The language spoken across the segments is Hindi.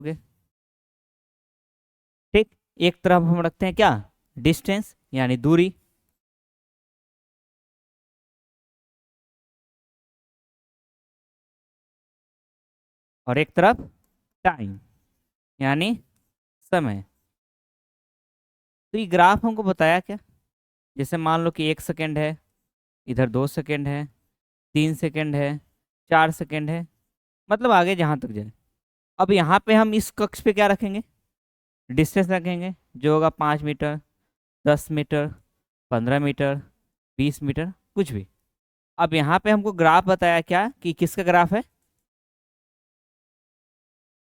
ओके, ठीक। एक तरफ हम रखते हैं क्या, डिस्टेंस यानी दूरी, और एक तरफ टाइम यानी समय। तो ये ग्राफ हमको बताया क्या, जैसे मान लो कि 1 सेकेंड है, इधर 2 सेकेंड है, 3 सेकेंड है, 4 सेकेंड है, मतलब आगे जहां तक जाए। अब यहाँ पे हम इस कक्ष पे क्या रखेंगे, डिस्टेंस रखेंगे, जो होगा 5 मीटर, 10 मीटर, 15 मीटर, 20 मीटर, कुछ भी। अब यहाँ पे हमको ग्राफ बताया क्या कि किसका ग्राफ है,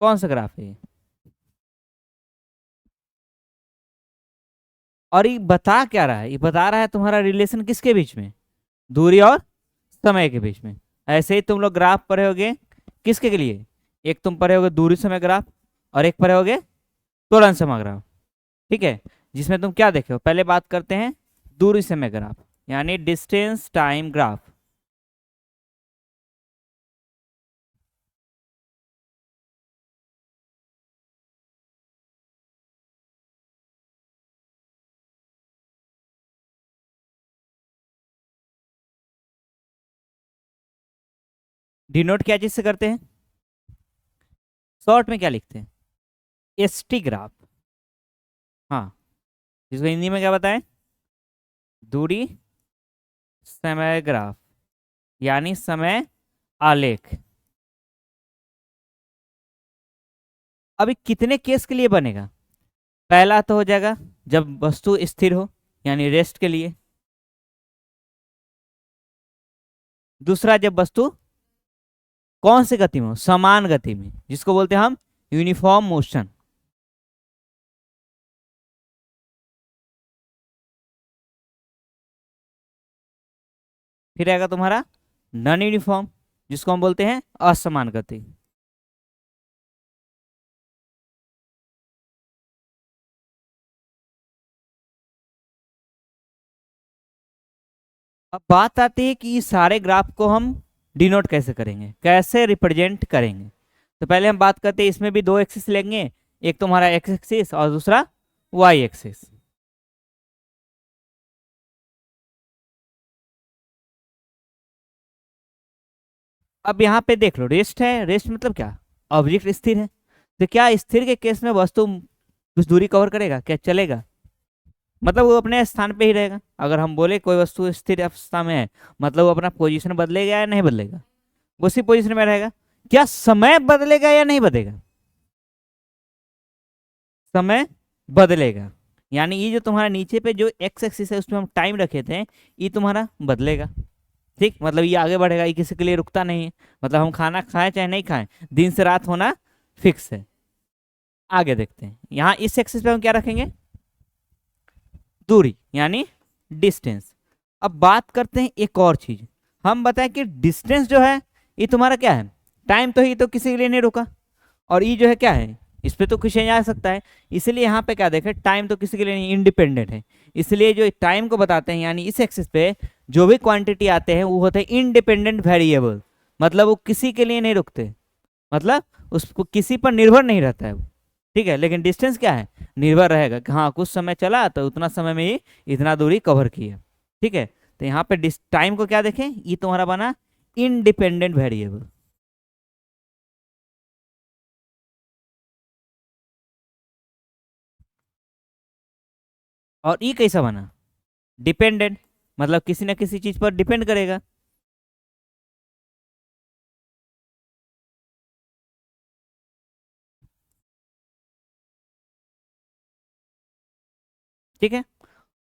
कौन सा ग्राफ है ये, और ये बता क्या रहा है, ये बता रहा है तुम्हारा रिलेशन किसके बीच में, दूरी और समय के बीच में। ऐसे ही तुम लोग ग्राफ पढ़े होगे किसके के लिए, एक तुम पढ़े होगे दूरी समय ग्राफ, और एक पढ़े होगे त्वरण समय ग्राफ, ठीक है। जिसमें तुम क्या देखे हो, पहले बात करते हैं दूरी समय ग्राफ यानी डिस्टेंस टाइम ग्राफ। डिनोट क्या चीज से करते हैं, शॉर्ट में क्या लिखते हैं, एसटी ग्राफ। हाँ, इसको हिंदी में क्या बताएं, दूरी समय ग्राफ यानी समय आलेख। अभी कितने केस के लिए बनेगा, पहला तो हो जाएगा जब वस्तु स्थिर हो यानी रेस्ट के लिए, दूसरा जब वस्तु कौन सी गति में हो, समान गति में, जिसको बोलते हैं हम यूनिफॉर्म मोशन। फिर आएगा तुम्हारा नॉन यूनिफॉर्म, जिसको हम बोलते हैं असमान गति। अब बात आती है कि इस सारे ग्राफ को हम डिनोट कैसे करेंगे, कैसे रिप्रेजेंट करेंगे। तो पहले हम बात करते हैं, इसमें भी दो एक्सिस लेंगे, एक तुम्हारा एक्स एक्सिस और दूसरा वाई एक्सिस। अब यहाँ पे देख लो, रेस्ट है, रेस्ट मतलब क्या, ऑब्जेक्ट स्थिर है। तो क्या स्थिर के केस में वस्तु कुछ दूरी कवर करेगा, क्या चलेगा, मतलब वो अपने स्थान पे ही रहेगा। अगर हम बोले कोई वस्तु स्थिर अवस्था में है, मतलब वो अपना पोजीशन बदलेगा या नहीं बदलेगा, उसी पोजीशन में रहेगा। क्या समय बदलेगा या नहीं बदलेगा, समय बदलेगा, यानी ये जो तुम्हारा नीचे पे जो एक्स एक्सिस है उसमें हम टाइम रखे थे, ये तुम्हारा बदलेगा, ठीक। मतलब ये आगे बढ़ेगा, ये किसी के लिए रुकता नहीं है, मतलब हम खाना खाएं चाहे नहीं खाएं, दिन से रात होना फिक्स है। आगे देखते हैं, यहाँ इस एक्सिस पे हम क्या रखेंगे, दूरी यानी डिस्टेंस। अब बात करते हैं एक और चीज, हम बताएं कि डिस्टेंस जो है ये तुम्हारा क्या है, टाइम तो ही तो किसी के लिए नहीं रुका, और ये जो है क्या है, इस पे तो कुछ नहीं आ सकता है। इसलिए यहाँ पे क्या देखें, टाइम तो किसी के लिए नहीं, इंडिपेंडेंट है। इसलिए जो टाइम को बताते हैं यानी इस एक्सिस पे जो भी क्वांटिटी आते हैं वो होते हैं इंडिपेंडेंट वेरिएबल, मतलब वो किसी के लिए नहीं रुकते, मतलब उसको किसी पर निर्भर नहीं रहता है वो, ठीक है। लेकिन डिस्टेंस क्या है, निर्भर रहेगा कि हाँ कुछ समय चला तो उतना समय में ही इतना दूरी कवर की है, ठीक है। तो यहाँ पे टाइम को क्या देखें, ये तुम्हारा बना इंडिपेंडेंट वेरिएबल, और ये कैसा बना, डिपेंडेंट, मतलब किसी न किसी चीज पर डिपेंड करेगा। ठीक है।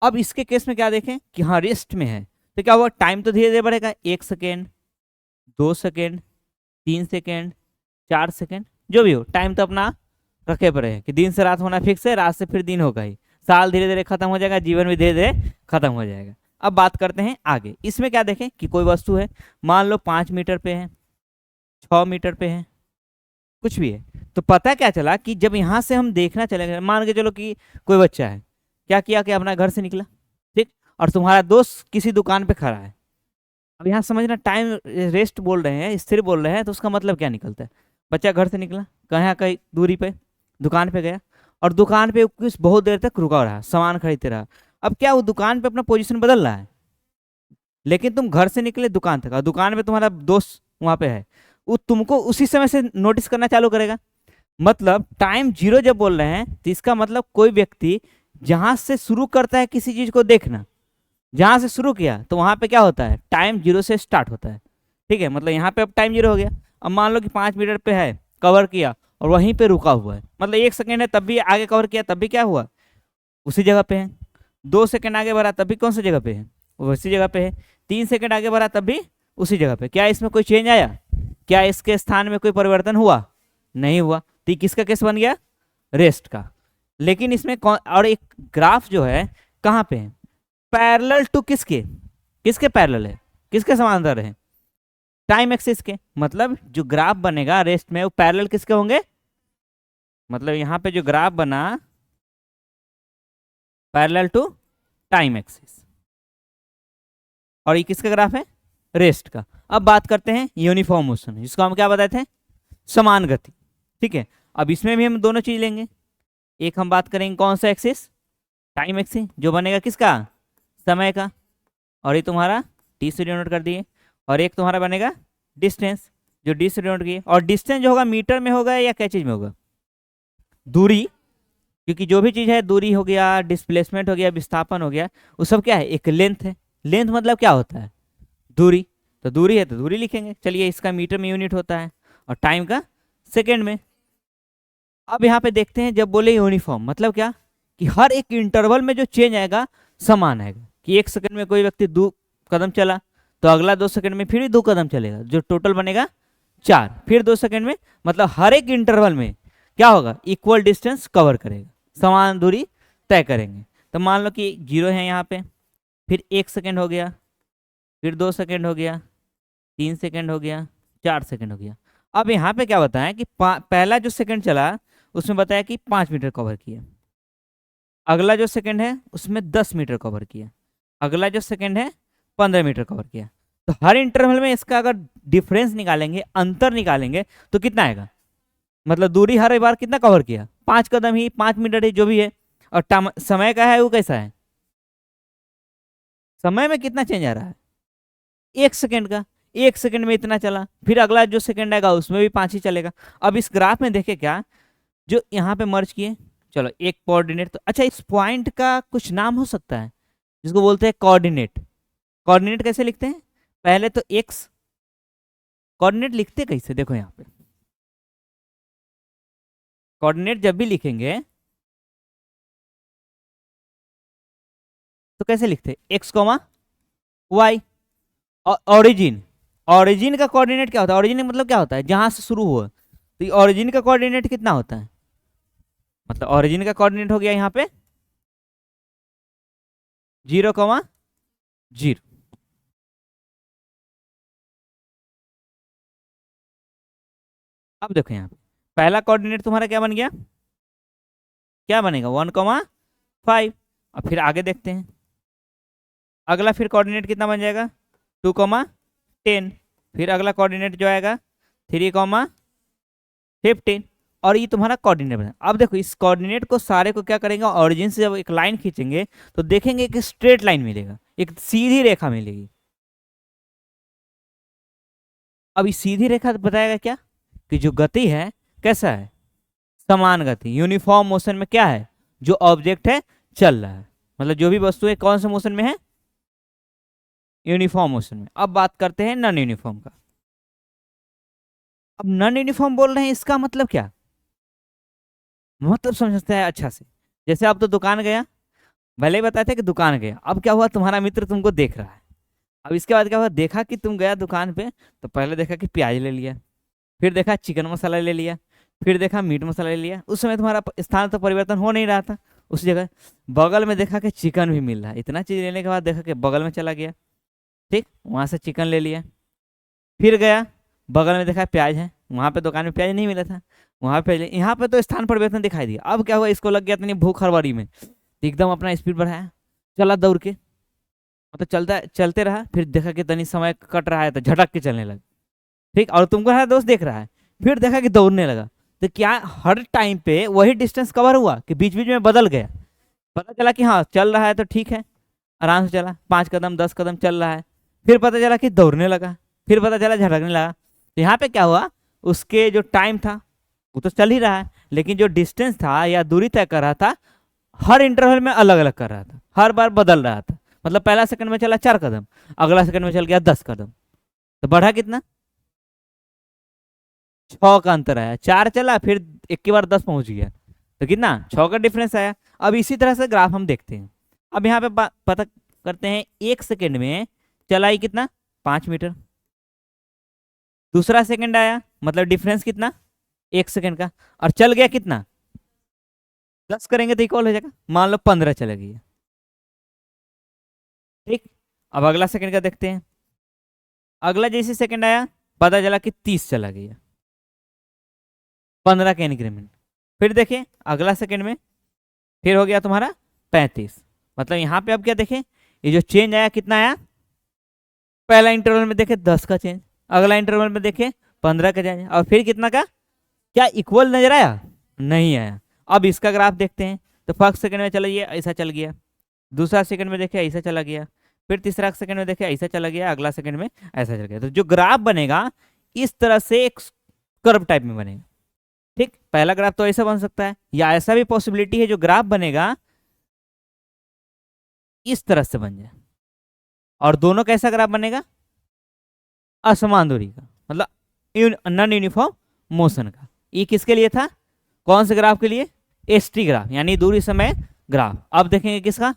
अब इसके केस में क्या देखें कि हाँ रेस्ट में है, तो क्या हुआ, टाइम तो धीरे धीरे बढ़ेगा, 1 सेकेंड, 2 सेकेंड, 3 सेकेंड, 4 सेकेंड, जो भी हो टाइम तो अपना रखे पड़े है कि दिन से रात होना फिक्स है, रात से फिर दिन होगा ही, साल धीरे धीरे खत्म हो जाएगा, जीवन भी धीरे धीरे खत्म हो जाएगा। अब बात करते हैं आगे, इसमें क्या देखें कि कोई वस्तु है, मान लो 5 मीटर पे है, 6 मीटर पे है, कुछ भी है। तो पता क्या चला कि जब यहाँ से हम देखना चले गए, मान के चलो कि कोई बच्चा है, क्या किया कि अपना घर से निकला, ठीक, और तुम्हारा दोस्त किसी दुकान पे खड़ा है। अब यहाँ समझना, टाइम रेस्ट बोल रहे हैं, स्थिर बोल रहे हैं, तो उसका मतलब क्या निकलता है, बच्चा घर से निकला, कहाँ कहीं दूरी पे दुकान पे गया, और दुकान पे कुछ बहुत देर तक रुका रहा, सामान खरीदते रहा। अब क्या वो दुकान पे अपना पोजीशन बदल रहा है, लेकिन तुम घर से निकले दुकान तक और दुकान पे तुम्हारा दोस्त वहां पे है, वो तुमको उसी समय से नोटिस करना चालू करेगा। मतलब टाइम जीरो जब बोल रहे हैं तो इसका मतलब कोई व्यक्ति जहां से शुरू करता है किसी चीज को देखना, जहां से शुरू किया तो वहां पे क्या होता है, टाइम जीरो से स्टार्ट होता है। ठीक है, मतलब यहाँ पे अब टाइम जीरो हो गया। अब मान लो कि 5 मीटर पे है, कवर किया और वहीं पे रुका हुआ है, मतलब 1 सेकेंड है तब भी आगे कवर किया तब भी क्या हुआ, उसी जगह पे है। 2 सेकेंड आगे बढ़ा तब भी कौन सी जगह पे है, वो उसी जगह पे है। 3 सेकेंड आगे बढ़ा तब भी उसी जगह पे। क्या इसमें कोई चेंज आया, क्या इसके स्थान में कोई परिवर्तन हुआ, नहीं हुआ। तो ये किसका केस बन गया, रेस्ट का। लेकिन इसमें कौन, और एक ग्राफ जो है कहाँ पे है, पैरेलल टू किसके, किसके पैरेलल है, किसके समांतर है, टाइम एक्सिस के। मतलब जो ग्राफ बनेगा रेस्ट में वो पैरेलल किसके होंगे, मतलब यहाँ पे जो ग्राफ बना पैरेलल टू टाइम एक्सिस, और ये किसका ग्राफ है, रेस्ट का। अब बात करते हैं यूनिफॉर्म मोशन, जिसको हम क्या बताए थे, समान गति। ठीक है, अब इसमें भी हम दोनों चीज लेंगे। एक हम बात करेंगे कौन सा एक्सिस, टाइम एक्सिस, जो बनेगा किसका, समय का, और ये तुम्हारा टी से डिनोट कर दिए। और एक तुम्हारा बनेगा डिस्टेंस, जो डी से डिनोट किए। और डिस्टेंस जो होगा मीटर में होगा या क्या चीज में होगा, दूरी, क्योंकि जो भी चीज है, दूरी हो गया, डिस्प्लेसमेंट हो गया, विस्थापन हो गया, वो सब क्या है, एक लेंथ है। लेंथ मतलब क्या होता है, दूरी। तो दूरी है तो दूरी लिखेंगे, चलिए इसका मीटर में यूनिट होता है और टाइम का सेकेंड में। अब यहाँ पे देखते हैं, जब बोले यूनिफॉर्म मतलब क्या, कि हर एक इंटरवल में जो चेंज आएगा समान आएगा। कि 1 सेकंड में कोई व्यक्ति 2 कदम चला तो अगला 2 सेकंड में फिर भी 2 कदम चलेगा, जो टोटल बनेगा 4। फिर 2 सेकंड में, मतलब हर एक इंटरवल में क्या होगा, इक्वल डिस्टेंस कवर करेगा, समान दूरी तय करेंगे। तो मान लो कि 0 है यहाँ पे, फिर 1 सेकंड हो गया, फिर 2 सेकंड हो गया, 3 सेकंड हो गया, 4 सेकंड हो गया। अब यहाँ पे क्या बताया कि पहला जो सेकंड चला उसमें बताया कि 5 मीटर कवर किया, अगला जो सेकंड है उसमें 10 मीटर कवर किया, अगला जो सेकंड है 15 मीटर कवर किया। तो हर इंटरवल में इसका अगर डिफरेंस निकालेंगे, अंतर निकालेंगे, तो कितना आएगा, मतलब दूरी हर बार कितना कवर किया, 5 कदम ही, 5 मीटर ही, जो भी है। और समय का है वो कैसा है, समय में कितना चेंज आ रहा है, 1 सेकंड का, 1 सेकंड में इतना चला, फिर अगला जो सेकंड आएगा उसमें भी 5 ही चलेगा। अब इस ग्राफ में देखे क्या, जो यहाँ पे मर्ज किए, चलो एक कोऑर्डिनेट, तो अच्छा इस पॉइंट का कुछ नाम हो सकता है जिसको बोलते हैं कोऑर्डिनेट। कोऑर्डिनेट कैसे लिखते हैं, पहले तो एक्स, कोऑर्डिनेट लिखते कैसे, देखो यहाँ पे कोऑर्डिनेट जब भी लिखेंगे तो कैसे लिखते हैं, x comma y. Origin, origin का कोऑर्डिनेट क्या होता है, ऑरिजिन मतलब क्या होता है, जहां से शुरू हुआ। तो ऑरिजिन का कोऑर्डिनेट कितना होता है, मतलब ऑरिजिन का कोऑर्डिनेट हो गया यहाँ पे 0,0। अब देखो यहाँ पे पहला कोऑर्डिनेट तुम्हारा क्या बन गया, क्या बनेगा 1,5। अब फिर आगे देखते हैं, अगला फिर कोऑर्डिनेट कितना बन जाएगा 2,10। फिर अगला कोऑर्डिनेट जो आएगा 3,15। और ये तुम्हारा कोऑर्डिनेट बना। अब देखो इस कोऑर्डिनेट को सारे को क्या करेंगे, ऑरिजिन से जब एक लाइन खींचेंगे तो देखेंगे कि स्ट्रेट लाइन मिलेगा, एक सीधी रेखा मिलेगी। अब इस सीधी रेखा बताएगा क्या, कि जो गति है कैसा है, समान गति, यूनिफॉर्म मोशन में क्या है, जो ऑब्जेक्ट है चल रहा है, मतलब जो भी वस्तु है कौन से मोशन में है, यूनिफॉर्म मोशन में। अब बात करते हैं नॉन यूनिफॉर्म का। अब नॉन यूनिफॉर्म बोल रहे हैं, इसका मतलब क्या, मतलब समझते हैं अच्छा से। जैसे अब तो दुकान गया, भले ही बताते कि दुकान गया, अब क्या हुआ, तुम्हारा मित्र तुमको देख रहा है। अब इसके बाद क्या हुआ, देखा कि तुम गया दुकान पे, तो पहले देखा कि प्याज ले लिया, फिर देखा चिकन मसाला ले लिया, फिर देखा मीट मसाला ले लिया। उस समय तुम्हारा स्थान तो परिवर्तन हो नहीं रहा था उस जगह। बगल में देखा कि चिकन भी मिल रहा है, इतना चीज लेने के बाद देखा कि बगल में चला गया, ठीक, वहां से चिकन ले लिया। फिर गया, बगल में देखा प्याज है, वहां पे दुकान में प्याज नहीं मिला था, वहां पे यहाँ पे तो स्थान परिवर्तन दिखाई दिया। अब क्या हुआ, इसको लग गया इतनी भूख हड़बड़ी में, एकदम अपना स्पीड बढ़ाया, चला दौड़ के, मतलब चलता चलते रहा। फिर देखा कि तनी समय कट रहा है तो झटक के चलने लगा, ठीक। और तुमको है दोस्त देख रहा है, फिर देखा कि दौड़ने लगा, तो क्या हर टाइम पे वही डिस्टेंस कवर हुआ कि बीच बीच में बदल गया? पता चला कि हाँ चल रहा है तो ठीक है, आराम से चला, 5 कदम 10 कदम चल रहा है, फिर पता चला कि दौड़ने लगा, फिर पता चला झटकने लगा। तो यहाँ पे क्या हुआ, उसके जो टाइम था वो तो चल ही रहा है, लेकिन जो डिस्टेंस था या दूरी तय कर रहा था हर इंटरवल में अलग अलग कर रहा था, हर बार बदल रहा था। मतलब पहला सेकंड में चला 4 कदम, अगला सेकंड में चल गया 10 कदम, तो बढ़ा कितना, 6 का अंतर आया। 4 चला फिर एक की बार 10 पहुंच गया, तो कितना, 6 का डिफरेंस आया। अब इसी तरह से ग्राफ हम देखते हैं। अब यहाँ पे पता करते हैं, 1 सेकेंड में चलाई कितना, 5 मीटर। दूसरा सेकंड आया, मतलब डिफरेंस कितना, 1 सेकंड का, और चल गया कितना, 10 करेंगे तो इक्वल हो जाएगा, मान लो 15 चला गया। ठीक, अब अगला सेकंड का देखते हैं। अगला जैसे सेकंड आया, पता चला कि 30 चला गया, 15 का इंक्रीमेंट। फिर देखें अगला सेकंड में, फिर हो गया तुम्हारा 35। मतलब यहाँ पे अब क्या देखें, ये जो चेंज आया कितना आया, पहला इंटरवल में देखे 10 का चेंज, अगला इंटरवल में देखे 15 का चेंज, और फिर कितना का, क्या इक्वल नजर आया, नहीं आया। अब इसका ग्राफ देखते हैं, तो फर्स्ट सेकंड में चला ये ऐसा चल गया, दूसरा सेकंड में देखे ऐसा चला गया, फिर तीसरा सेकंड में देखे ऐसा चला गया, अगला सेकंड में ऐसा चल गया। तो जो ग्राफ बनेगा इस तरह से एक कर्व टाइप में बनेगा। ठीक, पहला ग्राफ तो ऐसा बन सकता है, या ऐसा भी पॉसिबिलिटी है जो ग्राफ बनेगा इस तरह से बन जाए। और दोनों कैसा ग्राफ बनेगा, असमान दूरी का, मतलब नॉन यूनिफॉर्म मोशन का। ये किसके लिए था, कौन से ग्राफ के लिए, एसटी ग्राफ, यानी दूरी समय ग्राफ। अब देखेंगे किसका,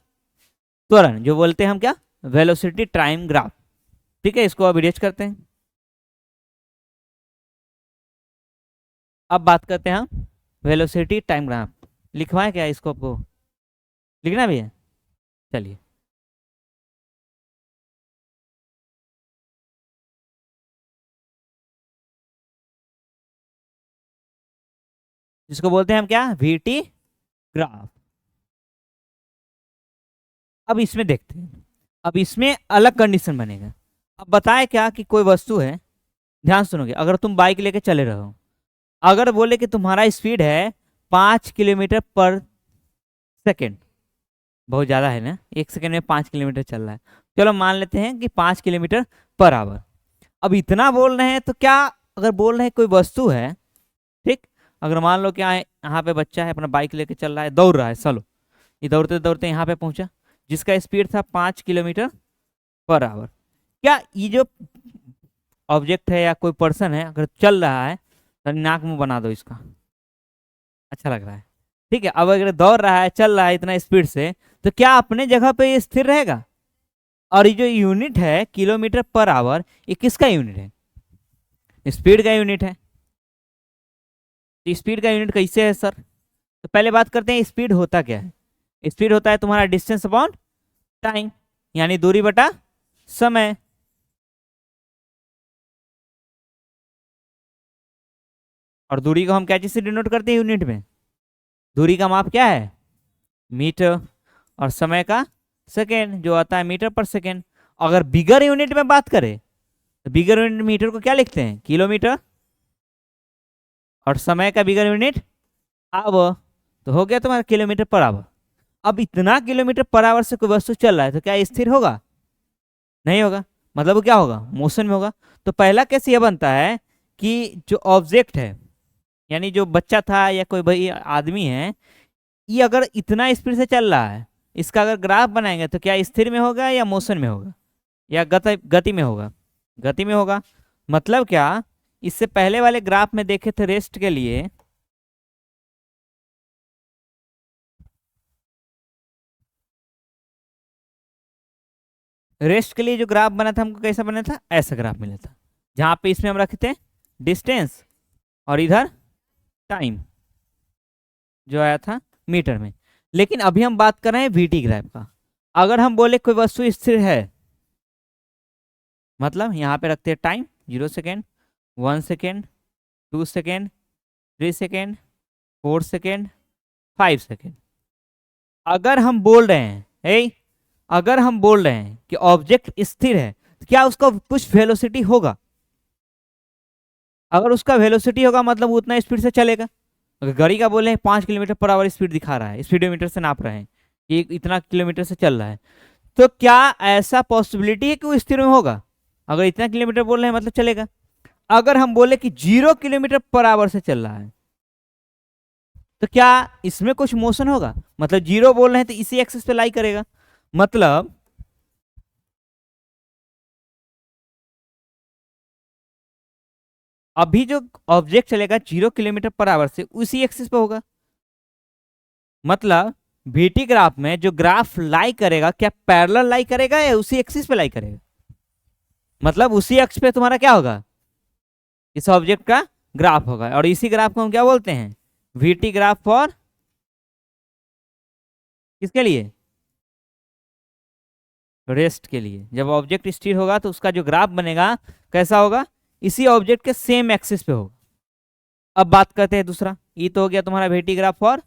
त्वरण, जो बोलते हैं हम क्या, वेलोसिटी टाइम ग्राफ। ठीक है, इसको अब इरेज करते हैं। अब बात करते हैं हम वेलोसिटी टाइम ग्राफ। लिखवाएं क्या इसको, आपको लिखना भी है, चलिए। जिसको बोलते हैं हम क्या, वीटी ग्राफ। अब इसमें देखते हैं, अब इसमें अलग कंडीशन बनेगा। अब बताए क्या कि कोई वस्तु है, ध्यान सुनोगे, अगर तुम बाइक लेके चले रहो, अगर बोले कि तुम्हारा स्पीड है 5 किलोमीटर पर सेकेंड, बहुत ज़्यादा है ना, 1 सेकेंड में 5 किलोमीटर चल रहा है, चलो मान लेते हैं कि 5 किलोमीटर पर आवर। अब इतना बोल रहे हैं तो क्या, अगर बोल रहे हैं कोई वस्तु है, ठीक, अगर मान लो क्या है, यहाँ पे बच्चा है अपना बाइक लेके चल रहा है, दौड़ रहा है, चलो ये दौड़ते दौड़ते यहाँ पे पहुंचा, जिसका स्पीड था 5 किलोमीटर पर आवर। क्या ये जो ऑब्जेक्ट है या कोई पर्सन है अगर चल रहा है, तो नाक मुंह बना दो इसका, अच्छा लग रहा है, ठीक है। अब अगर दौड़ रहा है, चल रहा है इतना स्पीड से, तो क्या अपने जगह पे ये स्थिर रहेगा? और ये जो यूनिट है किलोमीटर पर आवर, ये किसका यूनिट है, स्पीड का यूनिट है। तो स्पीड का यूनिट कैसे है सर, तो पहले बात करते हैं स्पीड होता क्या है। स्पीड होता है तुम्हारा डिस्टेंस अपॉन टाइम, यानी दूरी बटा समय। और दूरी को हम क्या चीज से डिनोट करते हैं, यूनिट में। दूरी का माप क्या है, मीटर, और समय का सेकेंड, जो आता है मीटर पर सेकेंड। अगर बिगर यूनिट में बात करें, तो बिगर यूनिट मीटर को क्या लिखते हैं, किलोमीटर, और समय का बिगर यूनिट आवर, तो हो गया तुम्हारा किलोमीटर पर आवर। अब इतना किलोमीटर पर आवर से कोई वस्तु चल रहा है, तो क्या स्थिर होगा, नहीं होगा, मतलब वो क्या होगा, मोशन में होगा। तो पहला केस ये बनता है कि जो ऑब्जेक्ट है, यानी जो बच्चा था या कोई भाई आदमी है, ये अगर इतना स्पीड से चल रहा है, इसका अगर ग्राफ बनाएंगे तो क्या स्थिर में होगा या मोशन में होगा, या गति में होगा, गति में होगा। मतलब क्या, इससे पहले वाले ग्राफ में देखे थे रेस्ट के लिए, रेस्ट के लिए जो ग्राफ बना था हमको कैसा बना था, ऐसा ग्राफ मिला था, जहां पे इसमें हम रखे थे डिस्टेंस, और इधर टाइम जो आया था मीटर में। लेकिन अभी हम बात कर रहे हैं वीटी ग्राफ का। अगर हम बोले कोई वस्तु स्थिर है, मतलब यहाँ पे रखते हैं time 0 second, 1 second, 2 second, 3 second, 4 second, 5 second. अगर हम बोल रहे हैं अगर हम बोल रहे हैं कि ऑब्जेक्ट स्थिर है, तो क्या उसका कुछ वेलोसिटी होगा, अगर उसका वेलोसिटी होगा मतलब वो उतना स्पीड से चलेगा। अगर गाड़ी का बोले 5 किलोमीटर पर आवर स्पीड दिखा रहा है, स्पीडोमीटर से नाप रहे हैं कि इतना किलोमीटर से चल रहा है, तो क्या ऐसा पॉसिबिलिटी है कि वो स्थिर में होगा? अगर इतना किलोमीटर बोल रहे हैं मतलब चलेगा। अगर हम बोले कि 0 किलोमीटर पर आवर से चल रहा है, तो क्या इसमें कुछ मोशन होगा? मतलब 0 बोल रहे हैं तो इसी एक्सिस पे लाई करेगा। मतलब अभी जो ऑब्जेक्ट चलेगा 0 किलोमीटर पर आवर से उसी एक्सिस पे होगा। मतलब VT ग्राफ में जो ग्राफ लाई करेगा क्या पैरेलल लाई करेगा या उसी एक्सिस पे लाई करेगा? मतलब उसी अक्ष पे तुम्हारा क्या होगा, इस ऑब्जेक्ट का ग्राफ होगा। और इसी ग्राफ को हम क्या बोलते हैं? VT ग्राफ फॉर किसके लिए? रेस्ट के लिए। जब ऑब्जेक्ट स्थिर होगा तो उसका जो ग्राफ बनेगा कैसा होगा? इसी ऑब्जेक्ट के सेम एक्सिस पे होगा। अब बात करते हैं दूसरा, ये तो हो गया तुम्हारा VT ग्राफ फॉर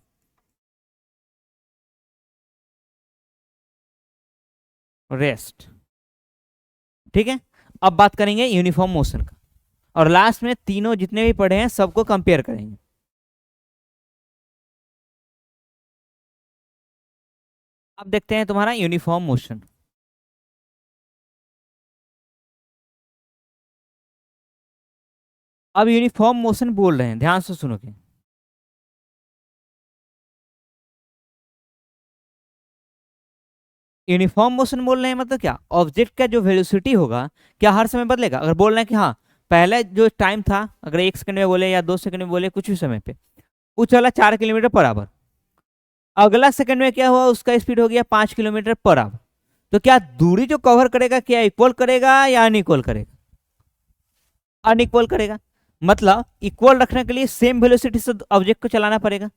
रेस्ट, ठीक है। अब बात करेंगे यूनिफॉर्म मोशन का, और लास्ट में तीनों जितने भी पढ़े हैं सबको कंपेयर करेंगे। अब देखते हैं तुम्हारा यूनिफॉर्म मोशन। अब यूनिफॉर्म मोशन बोल रहे हैं, ध्यान से सुनोगे। यूनिफॉर्म मोशन बोल रहे हैं मतलब क्या? ऑब्जेक्ट का जो वेलोसिटी होगा क्या हर समय बदलेगा? अगर बोल रहे हैं कि हाँ पहले जो टाइम था, अगर 1 सेकंड में बोले या 2 सेकंड में बोले, कुछ भी समय पे वो चला 4 किलोमीटर पर आवर, अगला सेकंड में क्या हुआ, उसका स्पीड हो गया 5 किलोमीटर पर आवर, तो क्या दूरी जो कवर करेगा क्या इक्वल करेगा या अनइक्वल करेगा? अनइक्वल करेगा। मतलब इक्वल रखने के लिए सेम वेलोसिटी से ऑब्जेक्ट को चलाना पड़ेगा।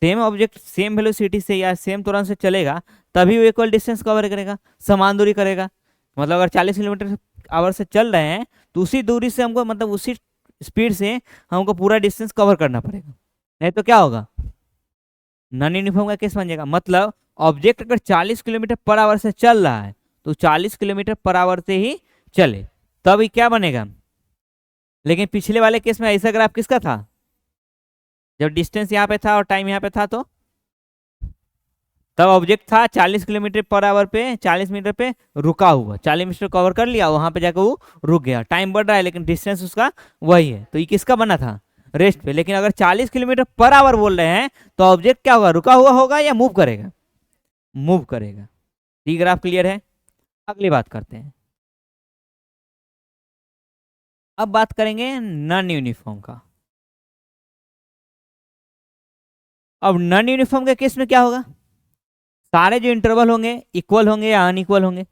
सेम ऑब्जेक्ट सेम वेलोसिटी से या सेम तुरंत से चलेगा तभी वो इक्वल डिस्टेंस कवर करेगा, समान दूरी करेगा। मतलब अगर 40 किलोमीटर आवर से चल रहे हैं तो उसी दूरी से हमको, मतलब उसी स्पीड से हमको पूरा डिस्टेंस कवर करना पड़ेगा, नहीं तो क्या होगा? नॉन यूनिफॉर्म का केस बन जाएगा। मतलब ऑब्जेक्ट अगर 40 किलोमीटर पर आवर से चल रहा है तो 40 किलोमीटर पर आवर से ही चले, तब ये क्या बनेगा। लेकिन पिछले वाले केस में ऐसा ग्राफ किसका था? जब डिस्टेंस यहाँ पे था और टाइम यहाँ पे था, तो तब ऑब्जेक्ट था 40 किलोमीटर पर आवर पे, 40 मीटर पे रुका हुआ, 40 मीटर कवर कर लिया, वहां पे जाकर वो रुक गया। टाइम बढ़ रहा है लेकिन डिस्टेंस उसका वही है, तो ये किसका बना था? रेस्ट पे। लेकिन अगर 40 किलोमीटर पर आवर बोल रहे हैं तो ऑब्जेक्ट क्या होगा, रुका हुआ होगा या मूव करेगा? मूव करेगा। ये ग्राफ क्लियर है? अगली बात करते हैं। अब बात करेंगे नॉन यूनिफॉर्म का। अब नॉन यूनिफॉर्म के केस में क्या होगा? सारे जो इंटरवल होंगे इक्वल होंगे या अनइक्वल होंगे?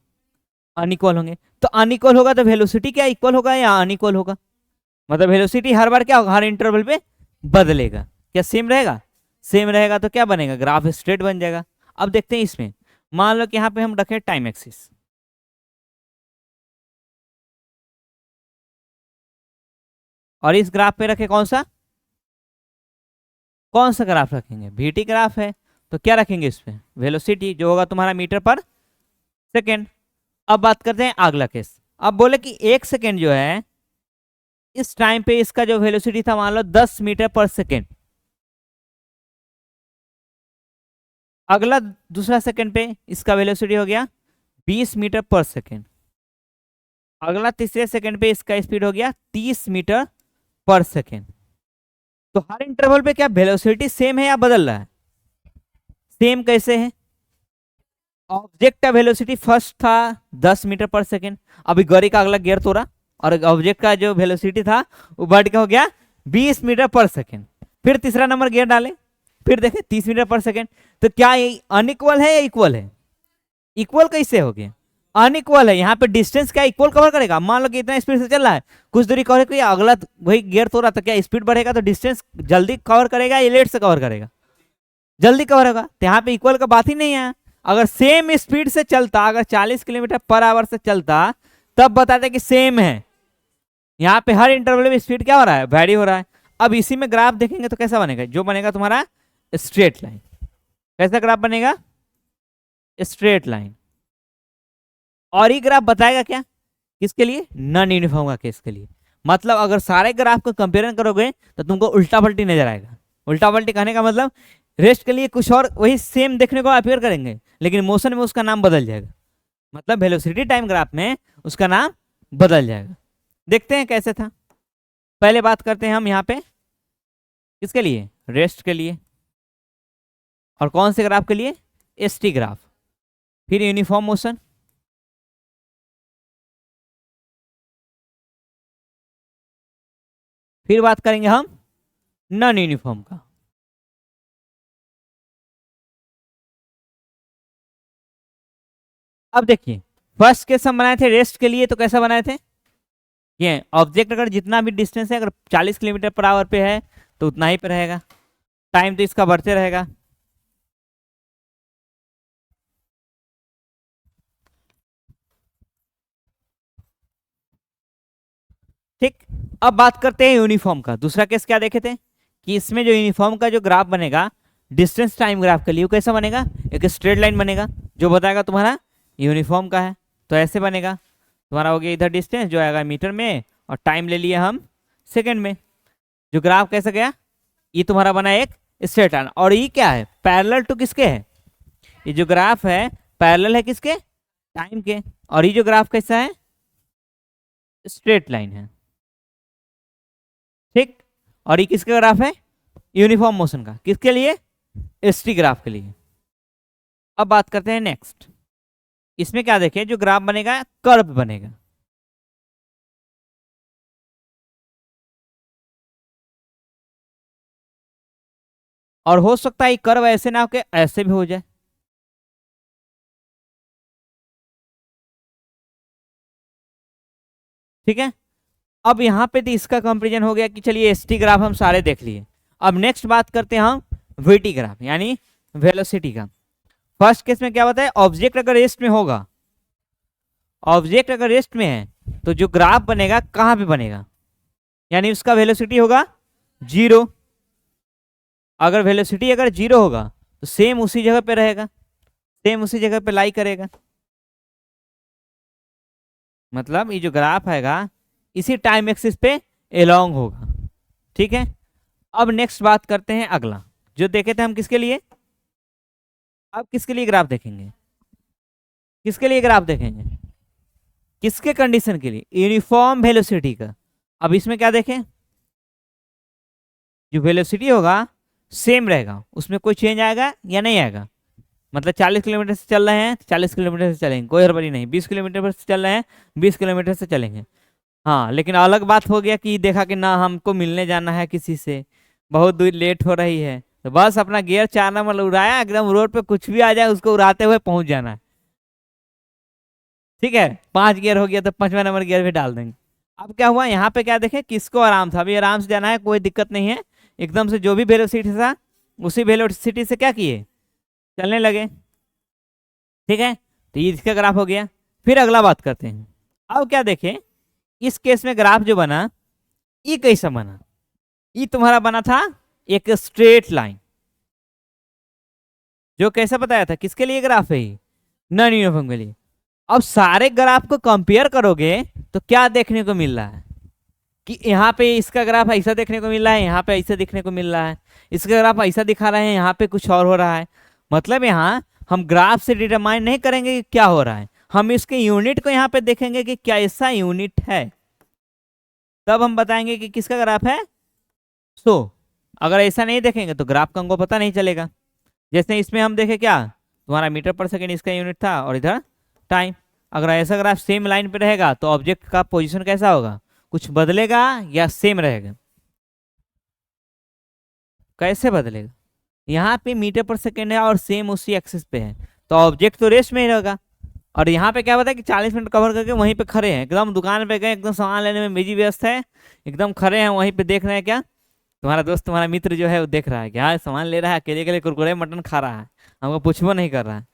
अनइक्वल होंगे। तो अनइक्वल होगा तो वेलोसिटी क्या इक्वल होगा या अनइक्वल होगा? मतलब वेलोसिटी हर बार क्या होगा, हर इंटरवल पे बदलेगा। क्या सेम रहेगा? सेम रहेगा तो क्या बनेगा, ग्राफ स्ट्रेट बन जाएगा। अब देखते हैं इसमें, मान लो कि यहाँ पे हम रखें टाइम एक्सिस, और इस ग्राफ पे रखे कौन सा ग्राफ रखेंगे? VT ग्राफ है तो क्या रखेंगे इस पे? वेलोसिटी, जो होगा तुम्हारा मीटर पर सेकेंड। अब बात करते हैं अगला केस। अब बोले कि 1 सेकेंड जो है, इस टाइम पे इसका जो वेलोसिटी था मान लो 10 मीटर पर सेकेंड। अगला दूसरा सेकेंड पे इसका वेलोसिटी हो गया 20 मीटर पर सेकेंड। अगला तीसरे सेकेंड पे इसका स्पीड हो गया 30 मीटर पर सेकेंड। तो हर इंटरवल पे क्या वेलोसिटी सेम है या बदल रहा है? सेम कैसे है? ऑब्जेक्ट का वेलोसिटी फर्स्ट था 10 मीटर पर सेकेंड, अभी गाड़ी का अगला गियर तोड़ा और ऑब्जेक्ट का जो वेलोसिटी था वो बढ़ के हो गया 20 मीटर पर सेकेंड। फिर तीसरा नंबर गियर डाले, फिर देखें 30 मीटर पर सेकेंड। तो क्या ये अनइक्वल है या इक्वल है? इक्वल कैसे हो गया? अनइक्वल है। यहाँ पे डिस्टेंस क्या इक्वल कवर करेगा? मान लो कि इतना स्पीड से चल रहा है, कुछ दूरी कवर किया, अगला वही गियर तोड़ा, तो क्या स्पीड बढ़ेगा तो डिस्टेंस जल्दी कवर करेगा या लेट से कवर करेगा? जल्दी कवर होगा। तो यहाँ पे इक्वल का बात ही नहीं है। अगर सेम स्पीड से चलता, अगर 40 किलोमीटर पर आवर से चलता, तब बताते कि सेम है। यहाँ पे हर इंटरवल में स्पीड क्या हो रहा है, वैरी हो रहा है। अब इसी में ग्राफ देखेंगे तो कैसा बनेगा, जो बनेगा तुम्हारा स्ट्रेट लाइन। कैसा ग्राफ बनेगा? Straight line. और ये ग्राफ बताएगा क्या, किसके लिए? नॉन यूनिफॉर्म का केस के लिए। मतलब अगर सारे ग्राफ को कंपेयर करोगे तो तुमको उल्टा पलटी नजर आएगा। उल्टा पलटी कहने का मतलब रेस्ट के लिए कुछ और वही सेम देखने को अपियर करेंगे, लेकिन मोशन में उसका नाम बदल जाएगा। मतलब वेलोसिटी टाइम ग्राफ में उसका नाम बदल जाएगा। देखते हैं कैसे था। पहले बात करते हैं हम यहाँ पे किसके लिए, रेस्ट के लिए। और कौन से ग्राफ के लिए, एसटी ग्राफ। फिर यूनिफॉर्म मोशन, फिर बात करेंगे हम नॉन यूनिफॉर्म का। अब देखिए फर्स्ट केस हम बनाए थे रेस्ट के लिए, तो कैसा बनाए थे, ये ऑब्जेक्ट अगर जितना भी डिस्टेंस है, अगर 40 किलोमीटर पर आवर पे है तो उतना ही पे रहेगा, टाइम तो इसका बढ़ते रहेगा। ठीक, अब बात करते हैं यूनिफॉर्म का। दूसरा केस क्या देखे थे कि इसमें जो यूनिफॉर्म का जो ग्राफ बनेगा डिस्टेंस टाइम ग्राफ के लिए, वो कैसा बनेगा, एक स्ट्रेट लाइन बनेगा जो बताएगा तुम्हारा यूनिफॉर्म का है। तो ऐसे बनेगा, तुम्हारा हो गया इधर डिस्टेंस जो आएगा मीटर में और टाइम ले लिया हम सेकंड में। जो ग्राफ कैसा गया, ये तुम्हारा बना एक स्ट्रेट लाइन। और ये क्या है, पैरेलल टू किसके है, ये जो ग्राफ है पैरेलल है किसके, टाइम के। और ये जो ग्राफ कैसा है, स्ट्रेट लाइन है। ठीक, और ये किसका ग्राफ है, यूनिफॉर्म मोशन का। किसके लिए, एसटी ग्राफ के लिए। अब बात करते हैं नेक्स्ट। इसमें क्या देखें, जो ग्राफ बनेगा कर्व बनेगा। और हो सकता है कर्व ऐसे ना हो के ऐसे भी हो जाए। ठीक है, अब यहाँ पे तो इसका कंपेरिजन हो गया कि चलिए एसटी ग्राफ हम सारे देख लिए। अब नेक्स्ट बात करते हैं हम वीटी ग्राफ यानी वेलोसिटी का। फर्स्ट केस में क्या होता है, ऑब्जेक्ट अगर रेस्ट में होगा, ऑब्जेक्ट अगर रेस्ट में है तो जो ग्राफ बनेगा कहाँ पे बनेगा, यानी उसका वेलोसिटी होगा 0। अगर वेलोसिटी अगर 0 होगा तो सेम उसी जगह पे रहेगा, सेम उसी जगह पे लाई करेगा। मतलब ये जो ग्राफ आएगा इसी टाइम एक्सिस पे एलोंग होगा। ठीक है, अब नेक्स्ट बात करते हैं अगला जो देखे थे हम किसके लिए। अब किसके लिए ग्राफ देखेंगे, किसके लिए ग्राफ देखेंगे, किसके कंडीशन के लिए, यूनिफॉर्म वेलोसिटी का। अब इसमें क्या देखें, जो वेलोसिटी होगा सेम रहेगा, उसमें कोई चेंज आएगा या नहीं आएगा। मतलब 40 किलोमीटर से चल रहे हैं तो 40 किलोमीटर से चलेंगे, कोई हड़बड़ी नहीं। 20 किलोमीटर पर से चल रहे हैं 20 किलोमीटर से चलेंगे। हाँ, लेकिन अलग बात हो गया कि देखा कि ना हमको मिलने जाना है किसी से, बहुत दूर लेट हो रही है, तो बस अपना गियर 4 नंबर उड़ाया, एकदम रोड पे कुछ भी आ जाए उसको उड़ाते हुए पहुंच जाना है। ठीक है, 5 गियर हो गया तो 5वां नंबर गियर भी डाल देंगे। अब क्या हुआ, यहाँ पे क्या देखे, किसको आराम था, अभी आराम से जाना है, कोई दिक्कत नहीं है। एकदम से जो भी वेलोसिटी था उसी वेलोसिटी से क्या किए, चलने लगे। ठीक है, तो ये इसका ग्राफ हो गया। फिर अगला बात करते हैं। अब क्या देखें, इस केस में ग्राफ जो बना ये कैसा बना, ये तुम्हारा बना था एक स्ट्रेट लाइन। जो कैसा बताया था, किसके लिए ग्राफ है, नॉन यूनिफॉर्म के लिए। अब सारे ग्राफ को कंपेयर करोगे तो क्या देखने को मिल रहा है कि यहाँ पे इसका ग्राफ ऐसा देखने को मिल रहा है, यहाँ पे ऐसा देखने को मिल रहा है, इसका ग्राफ ऐसा दिखा रहे हैं, यहाँ पे कुछ और हो रहा है। मतलब यहाँ हम ग्राफ से डिटरमाइन नहीं करेंगे कि क्या हो रहा है, हम इसके यूनिट को यहाँ पे देखेंगे कि क्या ऐसा यूनिट है, तब हम बताएंगे कि किसका ग्राफ है। अगर ऐसा नहीं देखेंगे तो ग्राफ का हमको पता नहीं चलेगा। जैसे इसमें हम देखे क्या, तुम्हारा मीटर पर सेकेंड इसका यूनिट था और इधर टाइम। अगर ऐसा ग्राफ सेम लाइन पे रहेगा तो ऑब्जेक्ट का पोजीशन कैसा होगा, कुछ बदलेगा या सेम रहेगा, कैसे बदलेगा। यहाँ पे मीटर पर सेकेंड है और सेम उसी एक्सिस पे है तो ऑब्जेक्ट तो रेस्ट में ही रहेगा। और यहाँ पे क्या बताया कि 40 मिनट कवर करके वहीं पे खड़े हैं, एकदम दुकान पे गए, एकदम सामान लेने में बिजी व्यस्त है, एकदम खड़े हैं वहीं पे, देख रहे हैं क्या, तुम्हारा दोस्त तुम्हारा मित्र जो है वो देख रहा है कि हाँ सामान ले रहा है, अकेले अकेले कुरकुरे मटन खा रहा है, हमको पूछबो नहीं कर रहा है।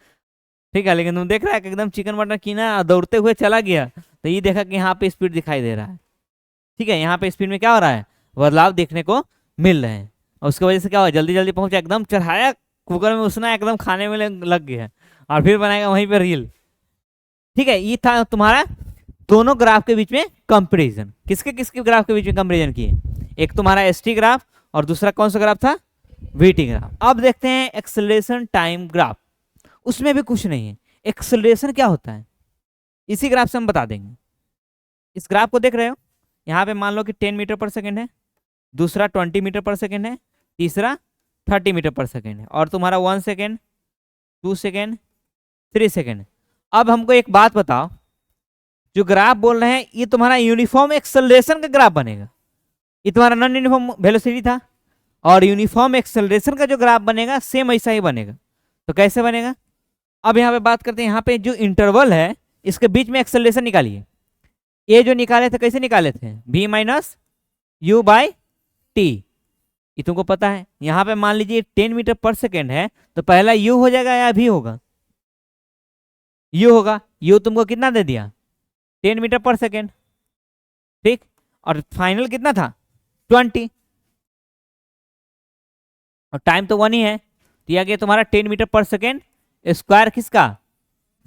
ठीक है, लेकिन तुम देख रहा है कि एकदम चिकन मटन कीना दौड़ते हुए चला गया, तो ये देखा कि यहाँ पे स्पीड दिखाई दे रहा है। ठीक है, यहाँ पे स्पीड में क्या हो रहा है, बदलाव देखने को मिल रहे हैं। और उसकी वजह से क्या हुआ, जल्दी जल्दी पहुंचा, एकदम चढ़ाया कुकर में, उसना एकदम खाने में लग गया और फिर बनाएगा वहीं पर रील। ठीक है, ये था तुम्हारा दोनों ग्राफ के बीच में कंपैरिजन। किसके किसके ग्राफ के बीच में कंपैरिजन किए? एक तुम्हारा एसटी ग्राफ और दूसरा कौन सा ग्राफ था? VT graph. अब देखते हैं एक्सेलरेशन टाइम ग्राफ। उसमें भी कुछ नहीं है। एक्सेलरेशन क्या होता है इसी ग्राफ से हम बता देंगे। इस ग्राफ को देख रहे हो, यहाँ पे मान लो कि 10 मीटर पर सेकेंड है, दूसरा 20 मीटर पर सेकेंड है, तीसरा 30 मीटर पर सेकेंड है, और तुम्हारा 1 सेकेंड, 2 सेकेंड, 3 सेकेंड। अब हमको एक बात बताओ, जो ग्राफ बोल रहे हैं ये तुम्हारा यूनिफॉर्म एक्सेलरेशन का ग्राफ बनेगा। ये तुम्हारा नॉन यूनिफॉर्म वेलोसिटी था, और यूनिफॉर्म एक्सेलरेशन का जो ग्राफ बनेगा सेम ऐसा ही बनेगा। तो कैसे बनेगा? अब यहाँ पे बात करते हैं, यहाँ पे जो इंटरवल है इसके बीच में एक्सेलरेशन निकालिए। ये जो निकाले थे कैसे निकाले थे? v minus you by T. ये तुमको पता है। यहाँ पे मान लीजिए 10 मीटर पर सेकेंड है, तो पहला u हो जाएगा या v होगा? u होगा। u तुमको कितना दे दिया? 10 मीटर पर सेकेंड, ठीक। और फाइनल कितना था? 20। और टाइम तो 1 ही है, तो यह गया तुम्हारा 10 मीटर पर सेकेंड स्क्वायर किसका?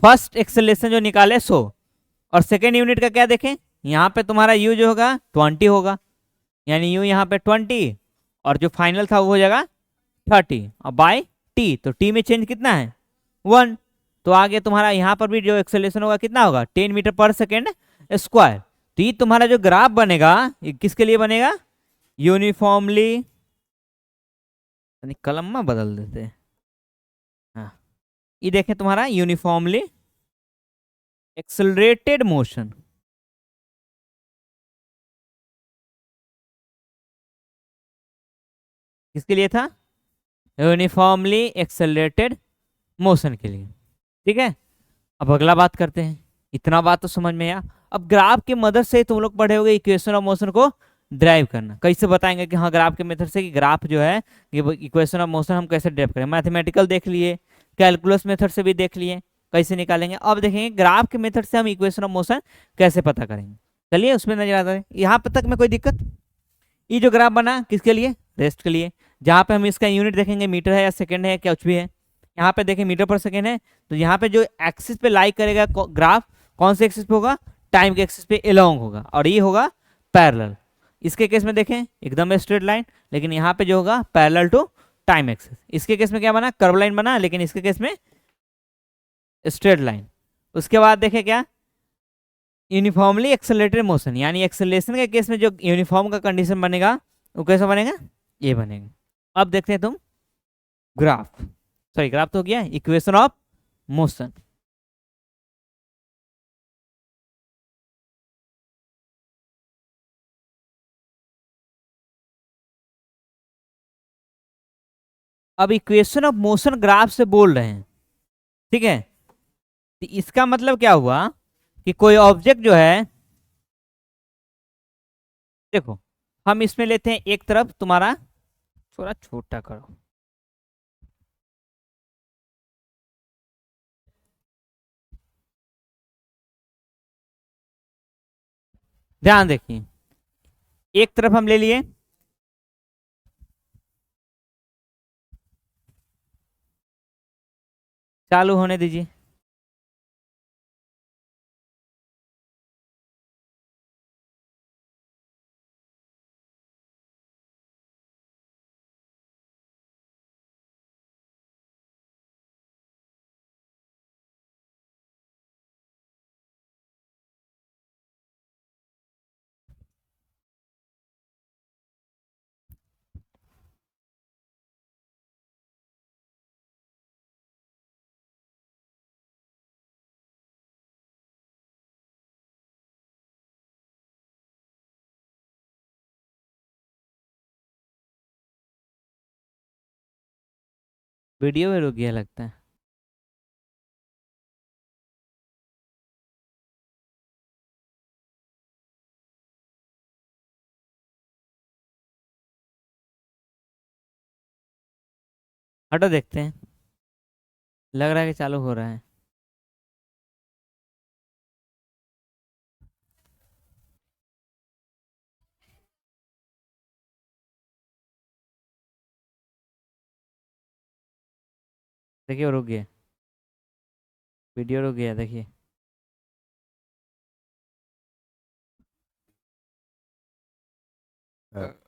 फर्स्ट एक्सेलरेशन जो निकाले 100। और सेकेंड यूनिट का क्या देखें? यहाँ पे तुम्हारा u जो होगा 20 होगा, यानी u यहाँ पे 20, और जो फाइनल था वो हो जाएगा 30, और बाय t, तो t में चेंज कितना है? 1। तो आगे तुम्हारा यहाँ पर भी जो एक्सेलरेशन होगा कितना होगा? 10 मीटर पर सेकेंड स्क्वायर। तो ये तुम्हारा जो ग्राफ बनेगा ये किसके लिए बनेगा? यूनिफॉर्मली, कलम में बदल देते हैं। हाँ, ये देखें तुम्हारा यूनिफॉर्मली एक्सेलरेटेड मोशन। किसके लिए था? यूनिफॉर्मली एक्सेलरेटेड मोशन के लिए, ठीक है। अब अगला बात करते हैं। इतना बात तो समझ में आया। अब ग्राफ की मदद से तुम लोग पढ़े होगे इक्वेशन ऑफ मोशन को ड्राइव करना। कैसे बताएंगे कि हाँ ग्राफ के मेथड से कि ग्राफ जो है ये इक्वेशन ऑफ मोशन हम कैसे ड्राइव करें? मैथमेटिकल देख लिए, कैलकुलस मेथड से भी देख लिए कैसे निकालेंगे। अब देखेंगे ग्राफ के मेथड से हम इक्वेशन ऑफ मोशन कैसे पता करेंगे। चलिए उसमें नजर आता है। यहाँ पर तक में कोई दिक्कत? ये जो ग्राफ बना किसके लिए? रेस्ट के लिए। जहाँ पे हम इसका यूनिट देखेंगे मीटर है या सेकंड है या कुछ भी है। यहाँ पे देखें मीटर पर सेकेंड है, तो यहाँ पे जो एक्सिस पे लाई करेगा ग्राफ, कौन से एक्सिस पे होगा? टाइम के एक्सिस पे एलोंग होगा, और ये होगा पैरेलल। इसके केस में देखें एकदम स्ट्रेट लाइन, लेकिन यहाँ पे जो होगा पैरेलल टू टाइम एक्सिस। इसके केस में क्या बना? कर्व लाइन बना, लेकिन इसके केस में स्ट्रेट लाइन। उसके बाद देखें क्या? यूनिफॉर्मली एक्सेलरेटेड मोशन, यानी एक्सेलरेशन के केस में जो यूनिफॉर्म का कंडीशन बनेगा वो कैसा बनेगा? ये बनेगा। अब देखते हैं तुम ग्राफ, सॉरी ग्राफ तो हो गया, इक्वेशन ऑफ मोशन। अब इक्वेशन ऑफ मोशन ग्राफ से बोल रहे हैं, ठीक है। तो इसका मतलब क्या हुआ कि कोई ऑब्जेक्ट जो है, देखो हम इसमें लेते हैं एक तरफ तुम्हारा, थोड़ा छोटा करो, ध्यान देखिए। एक तरफ हम ले लिए, चालू होने दीजिए। वीडियो में रुक गया लगता है। हटो देखते हैं, लग रहा है कि चालू हो रहा है। देखिए वो रुक गया, वीडियो रुक गया, देखिए। हाँ।